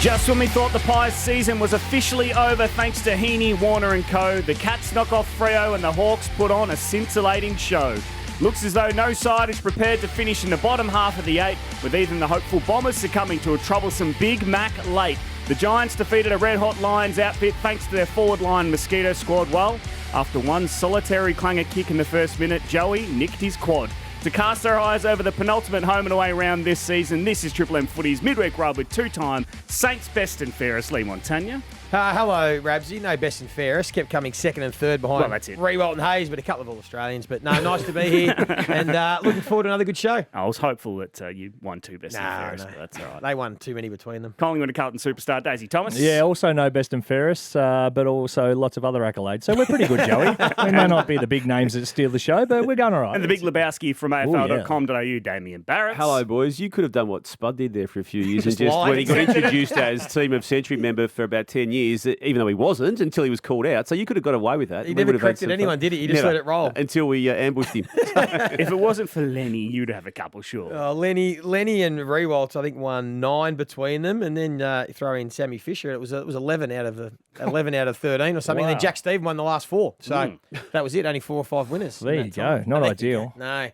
Just when we thought the Pies season was officially over thanks to Heaney, Warner and co, the Cats knock off Freo and the Hawks put on a scintillating show. Looks as though no side is prepared to finish in the bottom half of the 8, with even the hopeful Bombers succumbing to a troublesome Big Mac late. The Giants defeated a red-hot Lions outfit thanks to their forward line Mosquito squad well. After one solitary clanger kick in the first minute, Joey nicked his quad. To cast our eyes over the penultimate home and away round this season, this is Triple M Footy's Midweek Rub with two-time Saints best and fairest Lee Montagna. Hello, Rabs. You know best and fairest. Kept coming second and third behind Rewalt and Hayes, but a couple of All-Australians. But no, nice to be here and looking forward to another good show. I was hopeful that you won two best and fairest, but that's all right. They won too many between them. Collingwood and Carlton superstar Daisy Thomas. Yeah, also no best and fairest, but also lots of other accolades. So we're pretty good, Joey. We may not be the big names that steal the show, but we're going all right. And the big Lebowski from AFL.com.au, Damien Barrett. Hello, boys. You could have done what Spud did there for a few years and just when he got introduced as Team of Century member for about 10 years, even though he wasn't until he was called out. So you could have got away with that. He never corrected anyone, did he? He just let it roll. Until we ambushed him. If it wasn't for Lenny, you'd have a couple, sure. Lenny and Rewalt, I think, won 9 between them. And then throw in Sammy Fisher. It was 11 out of 13 or something. Wow. And then Jack Steve won the last 4. So that was it. Only 4 or 5 winners. There you go. Not ideal. No.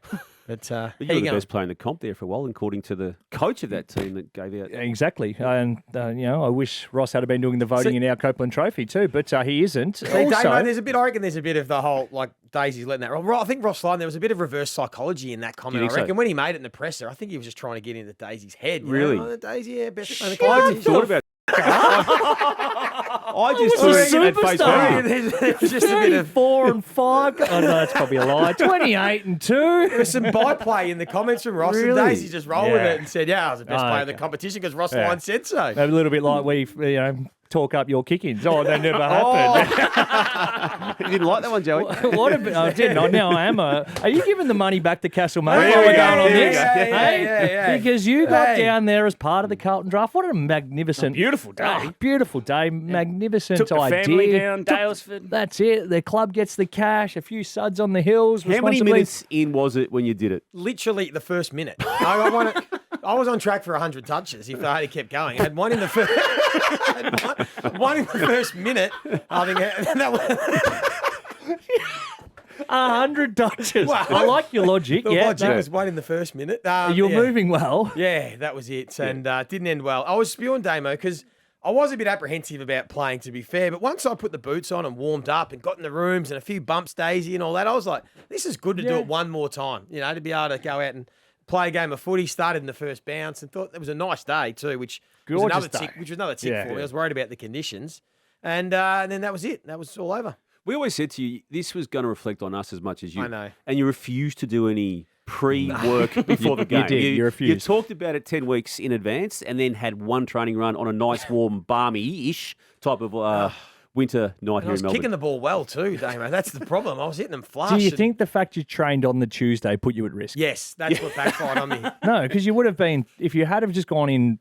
But you were the best player in the comp there for a while, according to the coach of that team that gave out. Exactly. And, I wish Ross had been doing the voting in our Copeland Trophy too, but he isn't. I reckon there's a bit of the whole, Daisy's letting that roll. I think Ross Lyon, there was a bit of reverse psychology in that comment, I reckon. So? When he made it in the presser, I think he was just trying to get into Daisy's head. Really? Daisy, yeah, best. I thought about I just threw it at face value. There's just a bit of 4 and 5. Oh no, that's probably a lie. 28 and 2. There was some byplay in the comments from Ross, and Daisy just rolled with it and said, "Yeah, I was the best player in the competition because Ross Lyon said so." A little bit like we, talk up your kick-ins. Oh, that never happened. You didn't like that one, Joey? What a bit, I didn't. Now I am. Are you giving the money back to Castlemaine while we're going on this? Yeah. Because you got down there as part of the Carlton draft. What a magnificent... beautiful day. Beautiful day. Magnificent Took the idea. family down, Dalesford. That's it. The club gets the cash, a few suds on the hills. How many minutes in was it when you did it? Literally the first minute. I was on track for 100 touches if I had kept going. I had one in the first... one in the first minute, I think that was 100 touches. Well, I like your logic. The logic was one in the first minute. You're moving well. Yeah, that was it, and didn't end well. I was spewing Damo because I was a bit apprehensive about playing, to be fair. But once I put the boots on and warmed up and got in the rooms and a few bumps, Daisy and all that, I was like, this is good to do it one more time. To be able to go out and play a game of footy. Started in the first bounce and thought it was a nice day too, which was another tick for me. I was worried about the conditions. And then that was it. That was all over. We always said to you, this was going to reflect on us as much as you. I know. And you refused to do any pre-work before the game. You did. You refused. You talked about it 10 weeks in advance and then had one training run on a nice, warm, balmy-ish type of winter night here in Melbourne. I was kicking the ball well too, Damo. That's the problem. I was hitting them flush. Do you think the fact you trained on the Tuesday put you at risk? Yes, that's what backfired on me. No, because you would have been, if you had have just gone in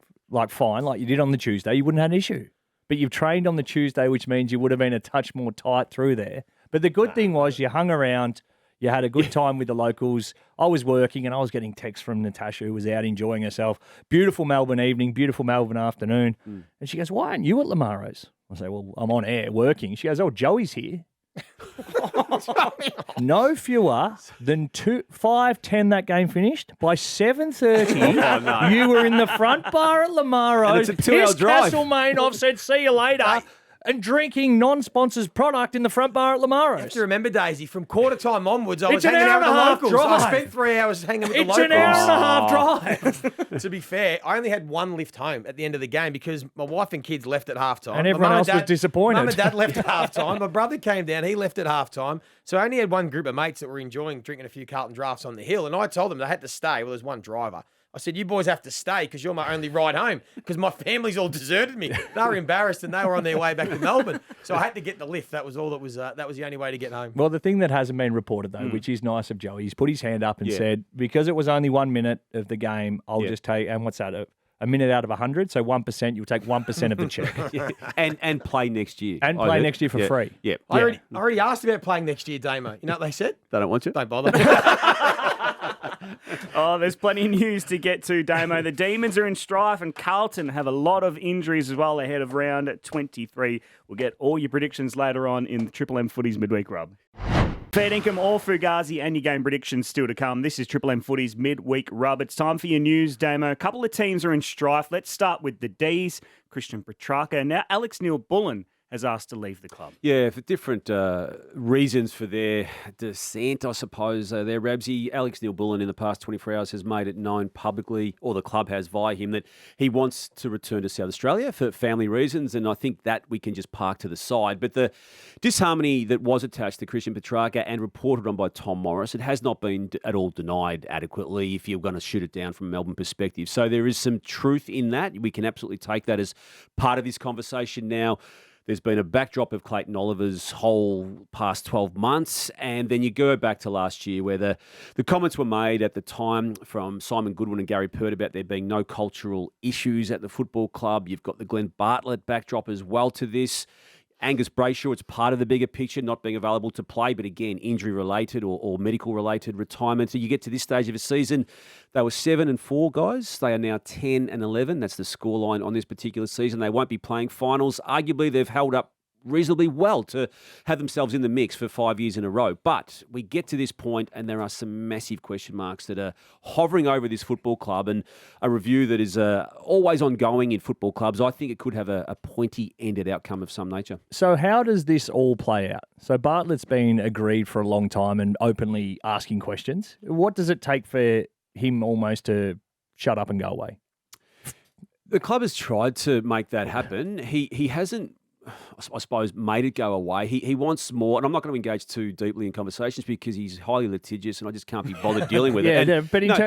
fine, like you did on the Tuesday, you wouldn't have had an issue. But you've trained on the Tuesday, which means you would have been a touch more tight through there. But the good thing was you hung around, you had a good time with the locals. I was working and I was getting texts from Natasha, who was out enjoying herself. Beautiful Melbourne evening, beautiful Melbourne afternoon. And she goes, "Why aren't you at Lamaro's?" I say, "Well, I'm on air working." She goes, "Oh, Joey's here." No fewer than 5:10 that game finished. By 7:30, you were in the front bar at Lamaro's. And it's a 2-hour drive. Castlemaine, I've said, see you later. And drinking non-sponsored product in the front bar at Lamaro's. You have to remember, Daisy, from quarter time onwards, I was It's an hanging hour out with and the a half locals. drive. I spent 3 hours hanging with the It's locals. an hour and a half drive. To be fair, I only had one lift home at the end of the game because my wife and kids left at halftime. And everyone else was disappointed. Mum and Dad left at halftime. My brother came down. He left at halftime. So I only had one group of mates that were enjoying drinking a few Carlton drafts on the hill. And I told them they had to stay. Well, there's one driver. I said, "You boys have to stay because you're my only ride home because my family's all deserted me." They were embarrassed and they were on their way back to Melbourne. So I had to get the lift. That was all that was the only way to get home. Well, the thing that hasn't been reported, though, which is nice of Joey, he's put his hand up and said, because it was only 1 minute of the game, I'll just take, and what's that, a minute out of 100, so 1%, you'll take 1% of the check. And play next year. And play next year for free. Yeah. I already asked about playing next year, Damo. You know what they said? They don't want you. Don't bother. Oh, there's plenty of news to get to, Damo. The Demons are in strife and Carlton have a lot of injuries as well ahead of round 23. We'll get all your predictions later on in the Triple M Footy's Midweek Rub. Fair dinkum or Fugazi and your game predictions still to come. This is Triple M Footy's Midweek Rub. It's time for your news, Damo. A couple of teams are in strife. Let's start with the D's. Christian Petrarca. Now Alex Neil-Bullen has asked to leave the club. Yeah, for different reasons for their dissent, I suppose. Their Rabsy, Alex Neil-Bullen, in the past 24 hours has made it known publicly, or the club has via him, that he wants to return to South Australia for family reasons, and I think that we can just park to the side. But the disharmony that was attached to Christian Petrarca and reported on by Tom Morris, it has not been at all denied adequately if you're going to shoot it down from a Melbourne perspective. So there is some truth in that. We can absolutely take that as part of this conversation now. There's been a backdrop of Clayton Oliver's whole past 12 months, and then you go back to last year where the comments were made at the time from Simon Goodwin and Gary Pert about there being no cultural issues at the football club. You've got the Glenn Bartlett backdrop as well to this. Angus Brayshaw, it's part of the bigger picture, not being available to play, but again, injury-related or medical-related retirement. So you get to this stage of a season, they were 7-4, guys. They are now 10-11. That's the scoreline on this particular season. They won't be playing finals. Arguably, they've held up reasonably well to have themselves in the mix for 5 years in a row. But we get to this point and there are some massive question marks that are hovering over this football club, and a review that is always ongoing in football clubs. I think it could have a pointy-ended outcome of some nature. So how does this all play out? So Bartlett's been agreed for a long time and openly asking questions. What does it take for him almost to shut up and go away? The club has tried to make that happen. He hasn't, I suppose, made it go away. He wants more, and I'm not going to engage too deeply in conversations because he's highly litigious and I just can't be bothered dealing with it. Yeah,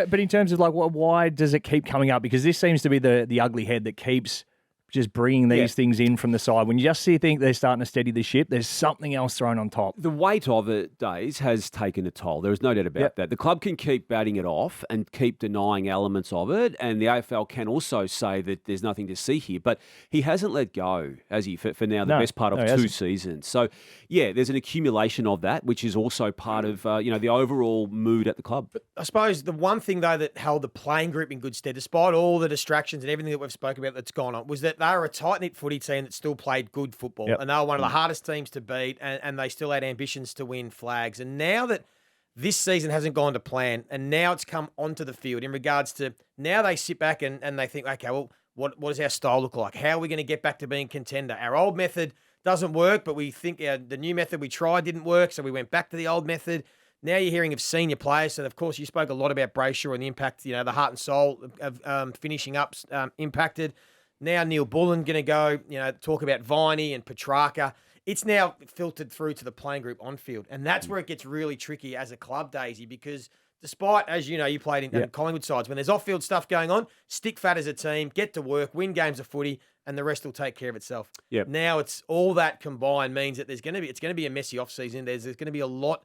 but in terms of like, why does it keep coming up? Because this seems to be the ugly head that keeps just bringing these things in from the side. When you just think they're starting to steady the ship, there's something else thrown on top. The weight of it, Days, has taken a toll. There is no doubt about that. The club can keep batting it off and keep denying elements of it, and the AFL can also say that there's nothing to see here. But he hasn't let go, has he, for now, the best part of 2 seasons. So, yeah, there's an accumulation of that, which is also part of the overall mood at the club. But I suppose the one thing, though, that held the playing group in good stead, despite all the distractions and everything that we've spoken about that's gone on, was that they were a tight-knit footy team that still played good football. Yep. And they were one of the hardest teams to beat, and they still had ambitions to win flags. And now that this season hasn't gone to plan, and now it's come onto the field in regards to, now they sit back and they think, okay, well, what does our style look like? How are we going to get back to being contender? Our old method doesn't work, but we think the new method we tried didn't work, so we went back to the old method. Now you're hearing of senior players. So, of course, you spoke a lot about Brayshaw and the impact, the heart and soul of finishing up impacted. Now Neil-Bullen going to go, talk about Viney and Petrarca. It's now filtered through to the playing group on field. And that's where it gets really tricky as a club, Daisy, because despite, as you know, you played in Collingwood sides, when there's off-field stuff going on, stick fat as a team, get to work, win games of footy, and the rest will take care of itself. Yep. Now it's all that combined means that it's going to be a messy off-season. There's going to be a lot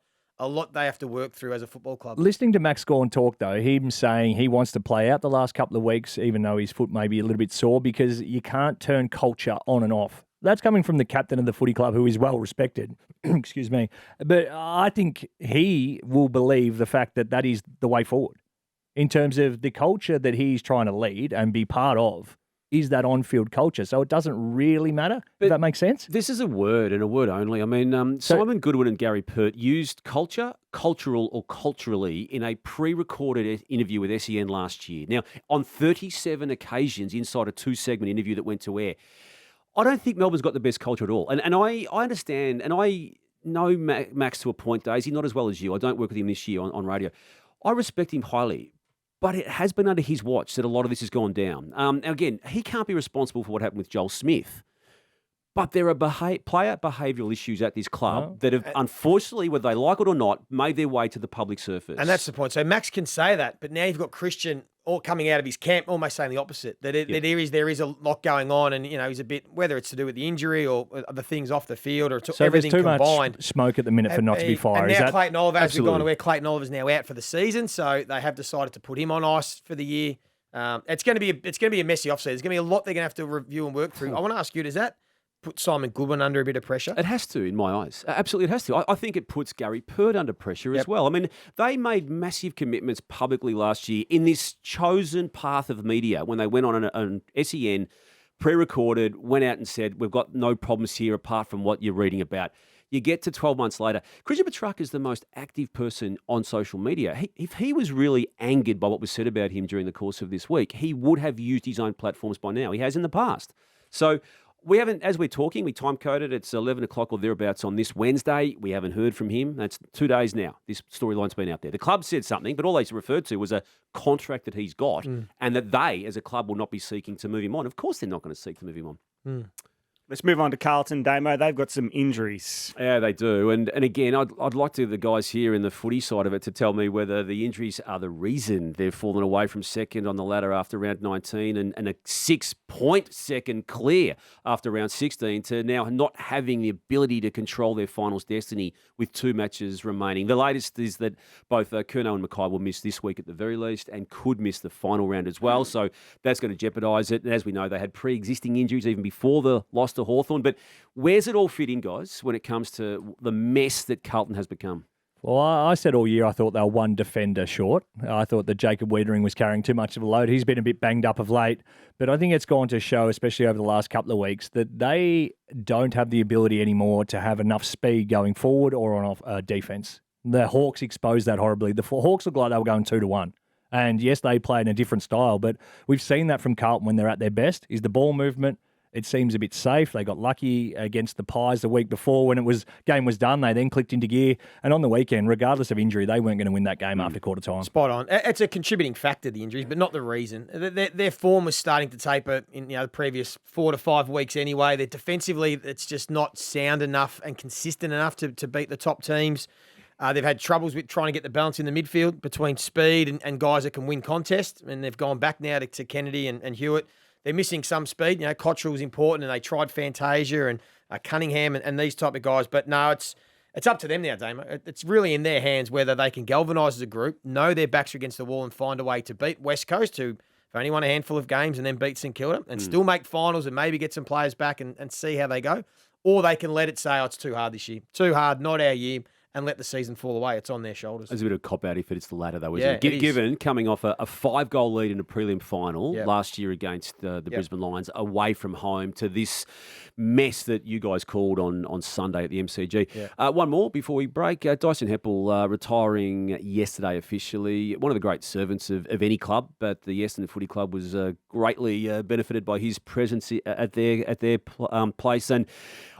they have to work through as a football club. Listening to Max Gawn talk, though, him saying he wants to play out the last couple of weeks, even though his foot may be a little bit sore, because you can't turn culture on and off. That's coming from the captain of the footy club, who is well respected. Excuse me. But I think he will believe the fact that that is the way forward in terms of the culture that he's trying to lead and be part of. Is that on-field culture. So it doesn't really matter. Does that make sense? This is a word and a word only. I mean, Simon Goodwin and Gary Pert used culture, cultural or culturally in a pre-recorded interview with SEN last year. Now, on 37 occasions inside a 2-segment interview that went to air, I don't think Melbourne's got the best culture at all. And I understand, and I know Max to a point, Daisy, not as well as you. I don't work with him this year on radio. I respect him highly. But it has been under his watch that a lot of this has gone down. Again, he can't be responsible for what happened with Joel Smith. But there are player behavioural issues at this club that have, unfortunately, whether they like it or not, made their way to the public surface. And that's the point. So Max can say that, but now you've got Christian all coming out of his camp, almost saying the opposite. That there is a lot going on, and he's a bit, whether it's to do with the injury or the things off the field or so everything there's too combined. Much smoke at the minute for not to be fired. And now Clayton Oliver, as we've gone to where Clayton Oliver's now out for the season, so they have decided to put him on ice for the year. It's going to be a messy offseason. There's going to be a lot they're going to have to review and work through. I want to ask you, does that put Simon Goodwin under a bit of pressure? It has to, in my eyes. Absolutely, it has to. I think it puts Gary Pert under pressure as well. I mean, they made massive commitments publicly last year in this chosen path of media when they went on an SEN, pre-recorded, went out and said, we've got no problems here apart from what you're reading about. You get to 12 months later. Christian Petrarca is the most active person on social media. If he was really angered by what was said about him during the course of this week, he would have used his own platforms by now. He has in the past. So we haven't, as we're talking, we time-coded. It's 11 o'clock or thereabouts on this Wednesday. We haven't heard from him. That's 2 days now. This storyline's been out there. The club said something, but all they referred to was a contract that he's got and that they, as a club, will not be seeking to move him on. Of course they're not going to seek to move him on. Let's move on to Carlton, Damo. They've got some injuries. Yeah, they do. And again, I'd like the guys here in the footy side of it to tell me whether the injuries are the reason they've fallen away from second on the ladder after round 19 and a 6-point second clear after round 16 to now not having the ability to control their finals destiny with 2 matches remaining. The latest is that both Curnow and Mackay will miss this week at the very least and could miss the final round as well. So that's going to jeopardise it. And as we know, they had pre-existing injuries even before the loss to Hawthorn. But where's it all fit in, guys, when it comes to the mess that Carlton has become? Well, I said all year I thought they were one defender short. I thought that Jacob Wiedering was carrying too much of a load. He's been a bit banged up of late. But I think it's gone to show, especially over the last couple of weeks, that they don't have the ability anymore to have enough speed going forward or on defence. The Hawks exposed that horribly. The Hawks looked like they were going 2-1. And yes, they play in a different style, but we've seen that from Carlton when they're at their best, is the ball movement. It seems a bit safe. They got lucky against the Pies the week before when game was done. They then clicked into gear. And on the weekend, regardless of injury, they weren't going to win that game after quarter time. Spot on. It's a contributing factor, the injuries, but not the reason. Their form was starting to taper in the previous 4 to 5 weeks anyway. They're defensively, it's just not sound enough and consistent enough to beat the top teams. They've had troubles with trying to get the balance in the midfield between speed and guys that can win contests. And they've gone back now to Kennedy and Hewitt. They're missing some speed. Cottrell was important, and they tried Fantasia and Cunningham and these type of guys. But no, it's up to them now, Damo. It's really in their hands whether they can galvanise as a group, know their backs are against the wall and find a way to beat West Coast, who have only won a handful of games, and then beat St Kilda and still make finals and maybe get some players back and see how they go. Or they can let it say, it's too hard this year. Too hard, not our year. And let the season fall away. It's on their shoulders. There's a bit of a cop-out if it's the latter, though, isn't it? Given coming off a 5-goal lead in a prelim final last year against the Brisbane Lions, away from home to this mess that you guys called on Sunday at the MCG. One more before we break. Dyson Heppell retiring yesterday officially. One of the great servants of any club, but the Essendon Footy Club was greatly benefited by his presence at their place. And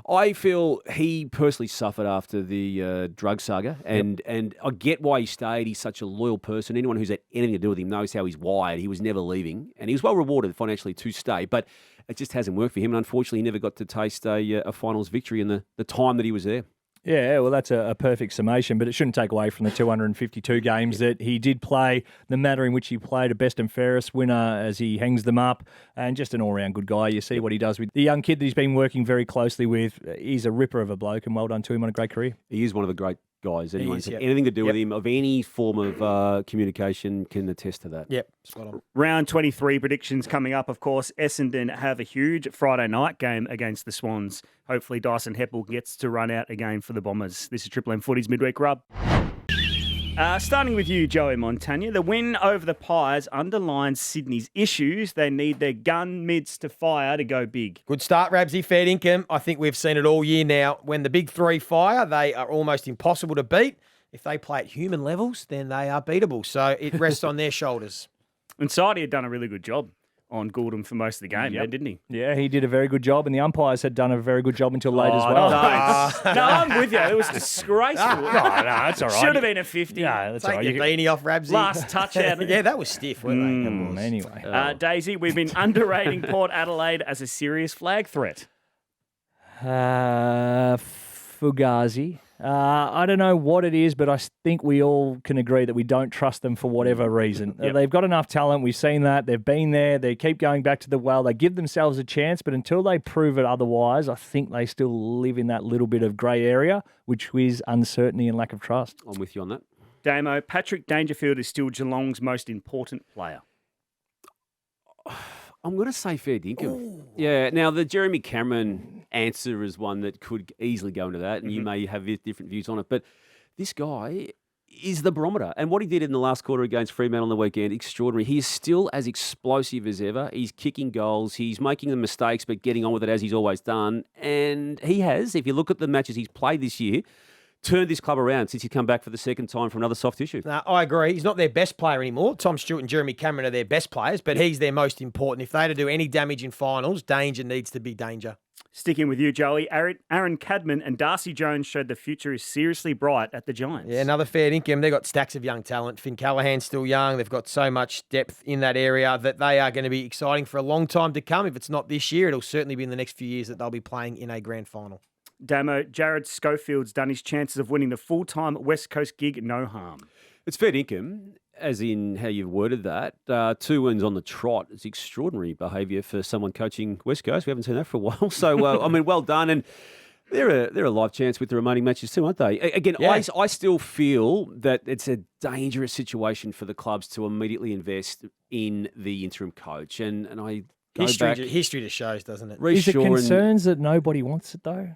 I feel he personally suffered after the drug saga, and I get why he stayed. He's such a loyal person. Anyone who's had anything to do with him knows how he's wired. He was never leaving, and he was well rewarded financially to stay, but it just hasn't worked for him, and unfortunately he never got to taste a finals victory in the time that he was there. Yeah, well, that's a perfect summation, but it shouldn't take away from the 252 games that he did play, the manner in which he played, a best and fairest winner as he hangs them up, and just an all-round good guy. You see what he does with the young kid that he's been working very closely with. He's a ripper of a bloke, and well done to him on a great career. He is one of the great guys. Anyone who's had anything to do with him, of any form of communication, can attest to that. Yep, spot on. Round 23 predictions coming up, of course. Essendon have a huge Friday night game against the Swans. Hopefully Dyson Heppell gets to run out again for the Bombers. This is Triple M Footy's Midweek Rub. Starting with you, Joey Montagna. The win over the Pies underlines Sydney's issues. They need their gun mids to fire to go big. Good start, Rabsy. Fair income. I think we've seen it all year now. When the big three fire, they are almost impossible to beat. If they play at human levels, then they are beatable. So it rests on their shoulders. And Sidey had done a really good job on Gouldham for most of the game, didn't he? Yeah, he did a very good job, and the umpires had done a very good job until late as well. No, I'm with you. It was disgraceful. No, that's all right. Should have been a 50. Yeah, that's all Take right. your beanie off, Rabsy. Last touch out. Yeah, that was stiff, weren't they? Anyway. Daisy, we've been underrating Port Adelaide as a serious flag threat. Fugazi. I don't know what it is, but I think we all can agree that we don't trust them for whatever reason. They've got enough talent. We've seen that. They've been there. They keep going back to the well. They give themselves a chance, but until they prove it otherwise, I think they still live in that little bit of grey area, which is uncertainty and lack of trust. I'm with you on that. Damo, Patrick Dangerfield is still Geelong's most important player. I'm going to say fair dinkum. Yeah. Now, the Jeremy Cameron answer as one that could easily go into that, and you may have different views on it. But this guy is the barometer. And what he did in the last quarter against Fremantle on the weekend, extraordinary. He is still as explosive as ever. He's kicking goals. He's making the mistakes, but getting on with it as he's always done. And he has, if you look at the matches he's played this year, turned this club around since he's come back for the second time from another soft tissue. No, I agree. He's not their best player anymore. Tom Stewart and Jeremy Cameron are their best players, but he's their most important. If they're to do any damage in finals, danger needs to be danger. Sticking with you, Joey, Aaron Cadman and Darcy Jones showed the future is seriously bright at the Giants. Yeah, another fair income. They've got stacks of young talent. Finn Callahan's still young. They've got so much depth in that area that they are going to be exciting for a long time to come. If it's not this year, it'll certainly be in the next few years that they'll be playing in a grand final. Damo, Jared Schofield's done his chances of winning the full-time West Coast gig no harm. It's fair income, as in how you've worded that. 2 wins on the trot. It's extraordinary behaviour for someone coaching West Coast. We haven't seen that for a while. So, I mean, well done. And they're a live chance with the remaining matches too, aren't they? Again, yeah. I still feel that it's a dangerous situation for the clubs to immediately invest in the interim coach. And I go back... History just shows, doesn't it? Is it concerns that nobody wants it, though?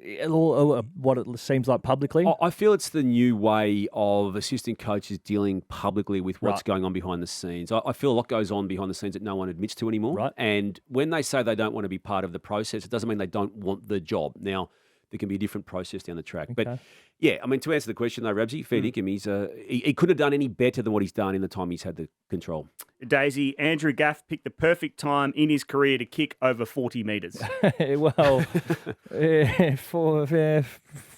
What it seems like publicly? I feel it's the new way of assistant coaches dealing publicly with what's going on behind the scenes. I feel a lot goes on behind the scenes that no one admits to anymore. Right. And when they say they don't want to be part of the process, it doesn't mean they don't want the job. Now, there can be a different process down the track. Okay. But, yeah, I mean, to answer the question, though, Rabsy, fair income, he couldn't have done any better than what he's done in the time he's had the control. Daisy, Andrew Gaff picked the perfect time in his career to kick over 40 metres. Well, for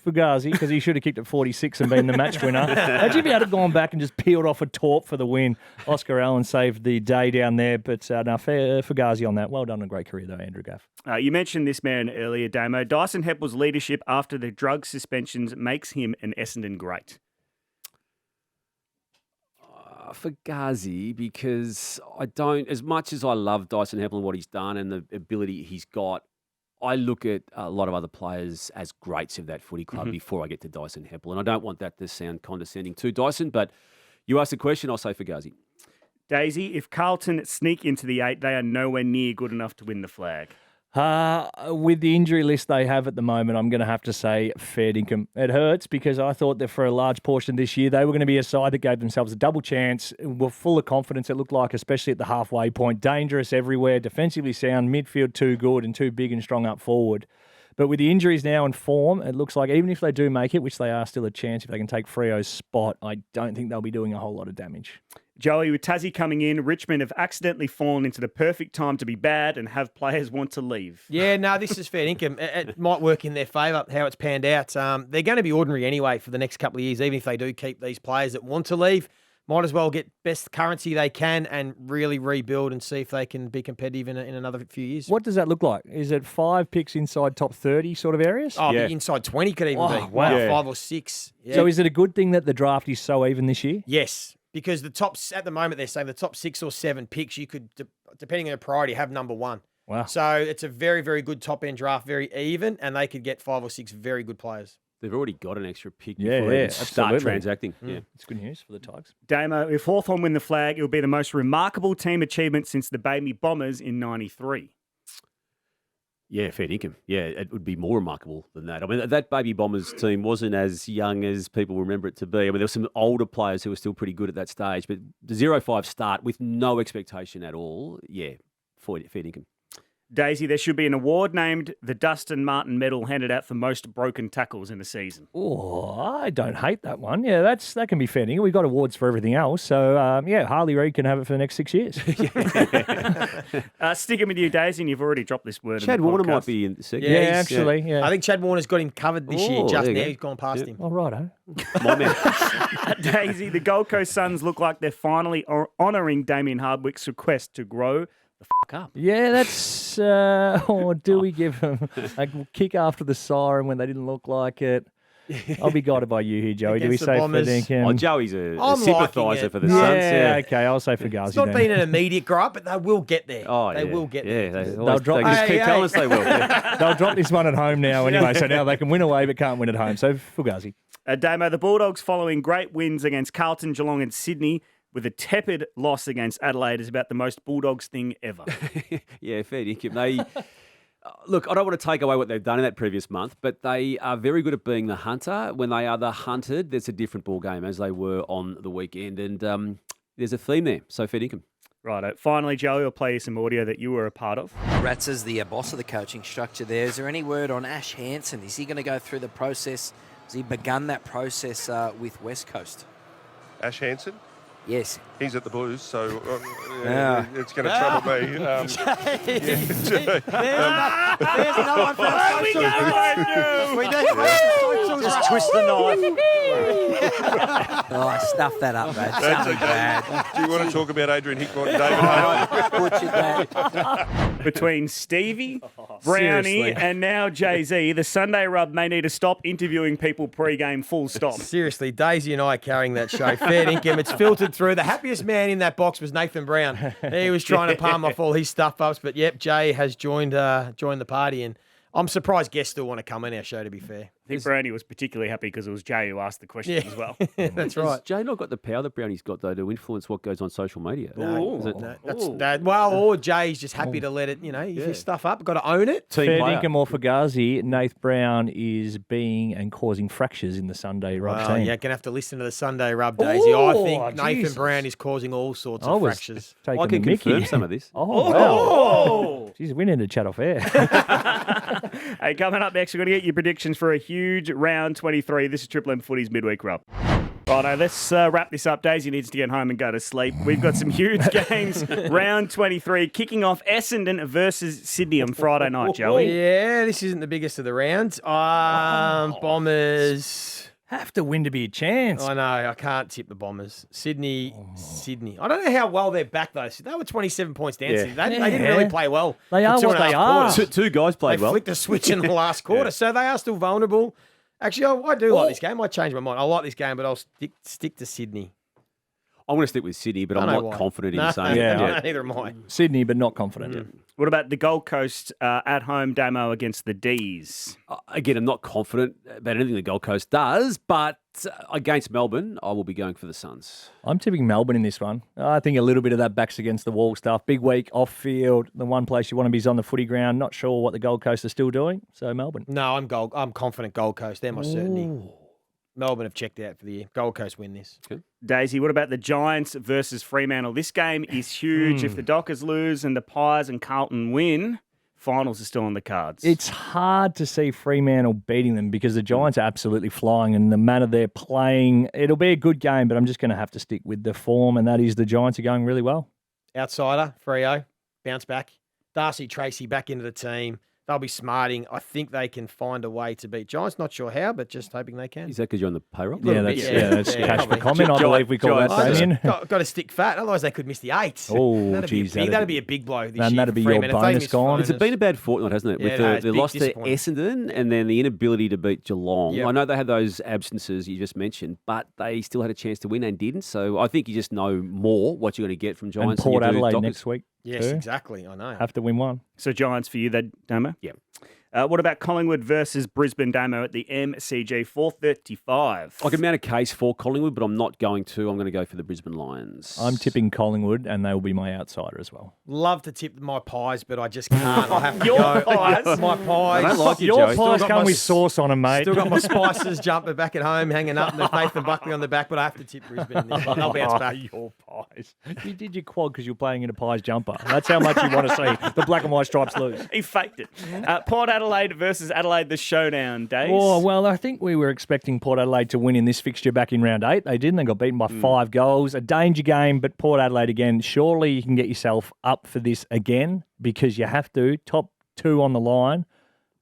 Fugazi, because he should have kicked at 46 and been the match winner. Imagine if he had gone back and just peeled off a torp for the win. Oscar Allen saved the day down there, but fair Fugazi on that. Well done, a great career though, Andrew Gaff. You mentioned this man earlier, Damo. Dyson Heppell's leadership after the drug suspensions makes him an Essendon great. Fugazi, because I don't, as much as I love Dyson Heppell and what he's done and the ability he's got, I look at a lot of other players as greats of that footy club before I get to Dyson Heppell. And I don't want that to sound condescending to Dyson, but you asked the question, I'll say Fugazi. Daisy, if Carlton sneak into the 8, they are nowhere near good enough to win the flag. With the injury list they have at the moment, I'm going to have to say fair income. It hurts because I thought that for a large portion this year, they were going to be a side that gave themselves a double chance, were full of confidence, it looked like, especially at the halfway point. Dangerous everywhere, defensively sound, midfield too good and too big and strong up forward. But with the injuries now in form, it looks like even if they do make it, which they are still a chance if they can take Freo's spot, I don't think they'll be doing a whole lot of damage. Joey, with Tassie coming in, Richmond have accidentally fallen into the perfect time to be bad and have players want to leave. Yeah, no, this is fair income. It might work in their favour, how it's panned out. They're going to be ordinary anyway for the next couple of years, even if they do keep these players that want to leave. Might as well get best currency they can and really rebuild and see if they can be competitive in another few years. What does that look like? Is it 5 picks inside top 30 sort of areas? Oh, yeah. Inside 20 could even be. Wow. Yeah. 5 or 6. Yeah. So is it a good thing that the draft is so even this year? Yes. Because the tops at the moment, they're saying the top 6 or 7 picks, you could, depending on your priority, have number 1. Wow. So it's a very, very good top end draft, very even, and they could get 5 or 6 very good players. They've already got an extra pick before they start transacting. Yeah, it's good news for the Tigers. Damo, if Hawthorn win the flag, it will be the most remarkable team achievement since the Baby Bombers in '93. Yeah, fair income. Yeah, it would be more remarkable than that. I mean, that Baby Bombers team wasn't as young as people remember it to be. I mean, there were some older players who were still pretty good at that stage, but the 0-5 start with no expectation at all, yeah, fair income. Daisy, there should be an award named the Dustin Martin Medal handed out for most broken tackles in a season. Oh, I don't hate that one. Yeah, that can be fair. We've got awards for everything else. So, Harley Reid can have it for the next 6 years. Sticking with you, Daisy, and you've already dropped this word. Chad Warner might be in the second. Yeah, actually. Yeah. I think Chad Warner's got him covered this year. Just now, he's gone past him. All right, My man. Daisy, the Gold Coast Suns look like they're finally honouring Damien Hardwick's request to grow the fuck up. Yeah, that's... or do we give them a kick after the siren when they didn't look like it? I'll be guided by you here, Joey. Do we say Ferdinand? Joey's a sympathiser for the Suns. Yeah, okay, I'll say Fugazi. It's not been an immediate grow up, but they will get there. Oh, they will get there. They'll drop this. Keep telling us they will. Yeah. They'll drop this one at home now anyway, so now they can win away but can't win at home. So Fugazi. Damo, the Bulldogs following great wins against Carlton, Geelong and Sydney with a tepid loss against Adelaide is about the most Bulldogs thing ever. Yeah, fair dinkum. Look, I don't want to take away what they've done in that previous month, but they are very good at being the hunter. When they are the hunted, there's a different ball game as they were on the weekend. And there's a theme there. So fair dinkum. Right. Finally, Joey, I'll play you some audio that you were a part of. Rats is the boss of the coaching structure there. Is there any word on Ash Hansen? Is he going to go through the process? Has he begun that process with West Coast? Ash Hansen? Yes. He's at the Blues, so it's going to trouble me. There's no one for Where we going, Just twist the knife. Oh, I stuffed that up, mate. That's Something okay. bad. Do you want to talk about Adrian Hickmott and David Hale? Butchered that. Between Stevie, Brownie, seriously. and now Jay-Z, the Sunday Rub may need to stop interviewing people pre-game, full stop. Seriously, Daisy and I are carrying that show. Fair dinkum. It's filtered through. The happiest man in that box was Nathan Brown. He was trying to palm off all his stuff-ups, but yep, Jay has joined the party, and I'm surprised guests still want to come in our show, to be fair. I think Brownie was particularly happy because it was Jay who asked the question as well. That's right. Has Jay not got the power that Brownie's got, though, to influence what goes on social media? Is it- No, that's that. Well, or Jay's just happy to let it. If you stuff up, got to own it. Team Fair player. dinkum or Fugazi, Nath Brown is being and causing fractures in the Sunday Rub Well, team. you're gonna have to listen to the Sunday Rub, Daisy. I think Nathan Jesus. Brown is causing all sorts I of was fractures. taking I can the mickey. confirm some of this. Oh, wow. Jeez, we need to chat off air. Hey, coming up next, we're going to get your predictions for a huge round 23. This is Triple M Footy's Midweek Rub. Righto, let's wrap this up. Daisy needs to get home and go to sleep. We've got some huge games. Round 23, kicking off Essendon versus Sydney on Friday night, Joey. Yeah, this isn't the biggest of the rounds. Bombers. Have to win to be a chance. I know, I can't tip the Bombers. Sydney. I don't know how well they're back, though. They were 27 points down. Yeah. Sydney. They didn't really play well. They for are two what and a they half are. quarters. Two guys They played well. flicked a switch in the last quarter, so they are still vulnerable. Actually, I do like this game. I changed my mind. I like this game, but I'll stick to Sydney. I'm going to stick with City, but I'm I know not why. confident in No, saying Yeah. it. Neither am I. Sydney, but not confident. What about the Gold Coast at home, Damo against the D's? Again, I'm not confident about anything the Gold Coast does, but against Melbourne, I will be going for the Suns. I'm tipping Melbourne in this one. I think a little bit of that backs against the wall stuff. Big week, off field. The one place you want to be is on the footy ground. Not sure what the Gold Coast are still doing. So Melbourne. No, I'm confident Gold Coast. They're my certainty. Melbourne have checked out for the year. Gold Coast win this. Daisy, what about the Giants versus Fremantle? This game is huge. If the Dockers lose and the Pies and Carlton win, finals are still on the cards. It's hard to see Fremantle beating them because the Giants are absolutely flying and the manner they're playing. It'll be a good game, but I'm just going to have to stick with the form, and that is the Giants are going really well. Outsider, Freo, bounce back. Darcy Tracy back into the team. They'll be smarting. I think they can find a way to beat Giants. Not sure how, but just hoping they can. Is that because you're on the payroll? Yeah, bit, that's yeah, cash for probably. comment. I believe we call that, I just Damien. got to stick fat, otherwise they could miss the 8. Oh, that'd geez, be a big blow this Man, year. that'd for be your Fremantle. If they bonus miss gone. It's been a bad fortnight, hasn't it? Yeah, With no, it's the big loss to disappointment. Essendon and then the inability to beat Geelong. Yep. I know they had those absences you just mentioned, but they still had a chance to win and didn't. So I think you just know more what you're going to get from And Giants. Port than you do Adelaide Dockers. next week. Yes, too. exactly. I know. Have to win one. So Giants for you, then, Damo? Yeah. What about Collingwood versus Brisbane, Damo, at the MCG, 4:35? I can mount a case for Collingwood, but I'm not going to. I'm going to go for the Brisbane Lions. I'm tipping Collingwood, and they will be my outsider as well. Love to tip my pies, but I just can't. I have to Your go. pies? My pies. I don't like you, Your Joey. pies got come my with s- sauce on them, mate. Still got my Spices jumper back at home hanging up and there's Nathan Buckley on the back, but I have to tip Brisbane in this one. They'll bounce back. Your pies. You did your quad because you're playing in a pies jumper. That's how much you want to see the black and white stripes lose. He faked it. Port Adelaide versus Adelaide, the showdown, Days. Oh, well, I think we were expecting Port Adelaide to win in this fixture back in round 8. They didn't. They got beaten by 5 goals. A danger game, but Port Adelaide again. Surely you can get yourself up for this again because you have to. Top 2 on the line.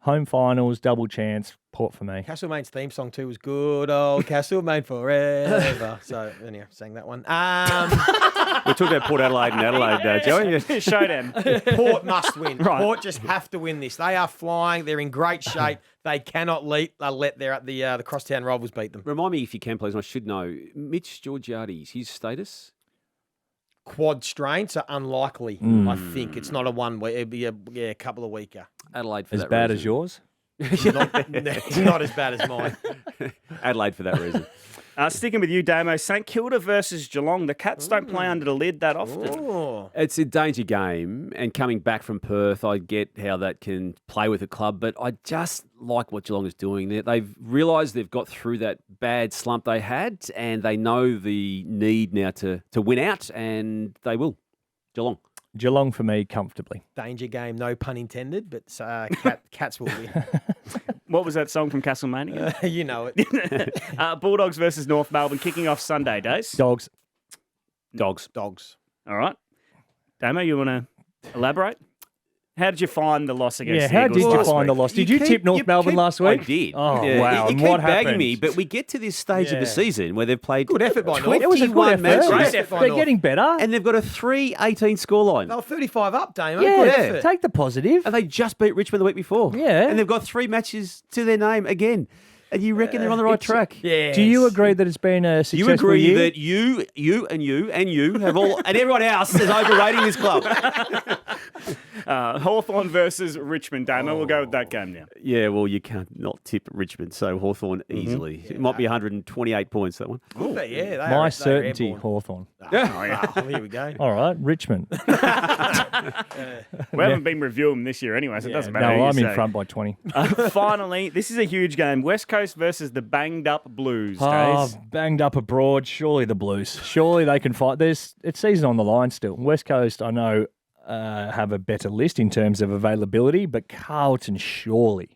Home finals, double chance. Port for me. Castlemaine's theme song too was good old Castlemaine forever. So anyway, sang that one. We're talking about Port Adelaide and Adelaide, Joey. Showdown. Port must win. Right. Port just have to win this. They are flying. They're in great shape. They cannot let the crosstown rivals beat them. Remind me, if you can, please, and I should know, Mitch Georgiades, his status? Quad strain, so unlikely. I think it's not a 1 week. It'd be a couple of weeker. Adelaide for As that bad reason. as yours? Not as bad as mine. Adelaide for that reason. Sticking with you, Damo, St Kilda versus Geelong. The Cats don't play under the lid that often. Oh. It's a danger game, and coming back from Perth, I get how that can play with a club, but I just like what Geelong is doing. They've realised they've got through that bad slump they had, and they know the need now to win out, and they will. Geelong. Geelong for me, comfortably. Danger game, no pun intended, but Cats will win. What was that song from Castlemania? You know it. Bulldogs versus North Melbourne, kicking off Sunday, Days. Dogs. Dogs. All right. Damo, you want to elaborate? How did you find the loss against the how Eagles did you last find the week? loss? Did you tip North Melbourne last week? I did. Oh, Yeah. wow. You And keep what bagging happened? me, but we get to this stage of the Yeah. season where they've played Good effort by North. It was a good 21 effort. matches, Great effort by They're North. getting better. and they've got a 3-18 scoreline. They were 35 up, Damo. yeah, Good effort. take the positive. And they just beat Richmond the week before. Yeah. And they've got 3 matches to their name again. And you reckon they're on the right track? Yeah. Do you agree that it's been a successful You agree year? that you have all, and everyone else is overrating this club? Hawthorn versus Richmond, Damo. We'll go with that game now. Yeah, well, you can't not tip Richmond, so Hawthorn easily. It might be 128 points, that one. Good, but yeah, they My are certainty, airborne. Hawthorn. Here we go. All right, Richmond. We haven't been reviewing them this year anyway, so it doesn't matter. No, who I'm you in say. front by 20. Finally, this is a huge game. West Coast versus the banged up Blues, Oh, Days. banged up abroad. Surely the Blues. Surely they can fight. It's season on the line still. West Coast, I know, have a better list in terms of availability, but Carlton surely.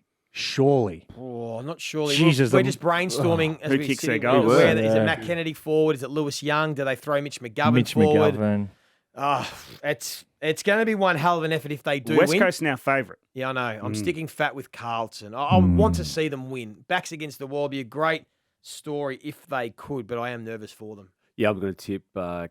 Oh, not surely. Jesus, We're the- just brainstorming as Who we kicks sit their here. goals? Is it Yeah. Matt Kennedy forward? Is it Lewis Young? Do they throw Mitch McGovern Mitch forward? McGovern. It's going to be one hell of an effort if they do West win. Coast now favourite. Yeah, I know. I'm sticking fat with Carlton. I want to see them win. Backs against the wall. Be a great story if they could, but I am nervous for them. Yeah, I'm going to tip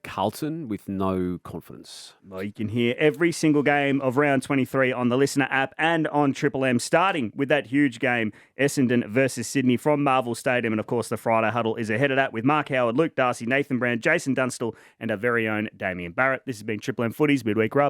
Carlton with no confidence. Well, you can hear every single game of round 23 on the Listener app and on Triple M, starting with that huge game, Essendon versus Sydney from Marvel Stadium. And, of course, the Friday Huddle is ahead of that with Mark Howard, Luke Darcy, Nathan Brand, Jason Dunstall, and our very own Damien Barrett. This has been Triple M Footy's Midweek Rub.